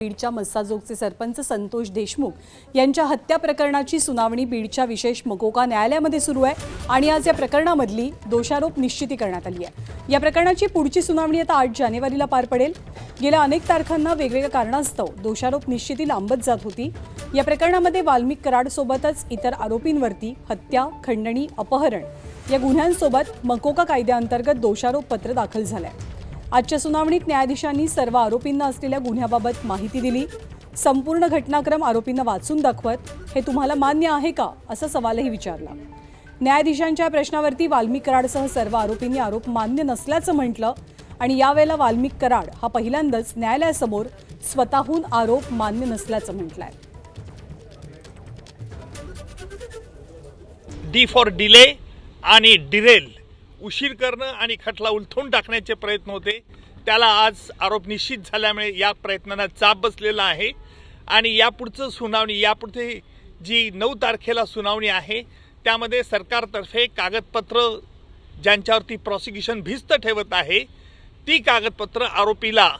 बीडच्या मस्साजोगचे सरपंच संतोष देशमुख यांच्या हत्या प्रकरणाची सुनावणी बीडच्या विशेष मकोका न्यायालयामध्ये सुरू आहे आणि आज या प्रकरणामधली दोषारोप निश्चिती करण्यात आली आहे। या प्रकरणाची पुढची सुनावणी आता 8 जानेवारीला पार पडेल। गेल्या अनेक तारखांना वेगवेगळ्या कारणास्तव दोषारोप निश्चिती लांबत जात होती। या प्रकरणामध्ये वाल्मिक कराडसोबतच इतर आरोपींवरती हत्या, खंडणी, अपहरण या गुन्ह्यांसोबत मकोका कायद्याअंतर्गत दोषारोप पत्र दाखल झालंय। आजच्या सुनावणीत न्यायाधीशांनी सर्व आरोपींना असलेल्या गुन्ह्याबाबत माहिती दिली। संपूर्ण घटनाक्रम आरोपींना वाचून दाखवत हे तुम्हाला मान्य आहे का असा सवालही विचारला। न्यायाधीशांच्या प्रश्नावरती वाल्मिक कराडसह सर्व आरोपींनी आरोप मान्य नसल्याचं म्हटलं आणि यावेळेला वाल्मिक कराड हा पहिल्यांदाच न्यायालयासमोर स्वतःहून आरोप मान्य नसल्याचं म्हटलंय। डी फॉर डिले आणि डिरेल, उशीर करणं आणि खटला उलथून टाकण्याचे प्रयत्न होते, त्याला आज आरोप निश्चित झाल्यामुळे या प्रयत्नांना चाप बसलेला आहे। आणि यापुढचं सुनावणी, यापुढे जी 9 तारखेला सुनावणी आहे त्यामध्ये सरकारतर्फे कागदपत्र ज्यांच्यावरती प्रॉसिक्युशन भिस्त ठेवत आहे ती कागदपत्र आरोपीला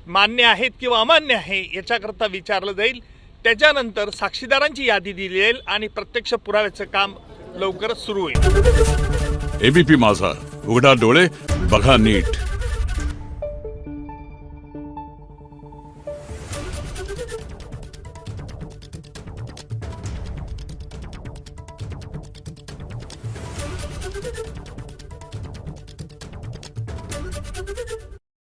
मान्य आहेत किंवा अमान्य आहे याच्याकरता विचारलं जाईल। त्याच्यानंतर साक्षीदारांची यादी दिली जाईल आणि प्रत्यक्ष पुराव्याचं काम लवकरच सुरू होईल। एबीपी माझा, उघडा डोळे बघा नीट।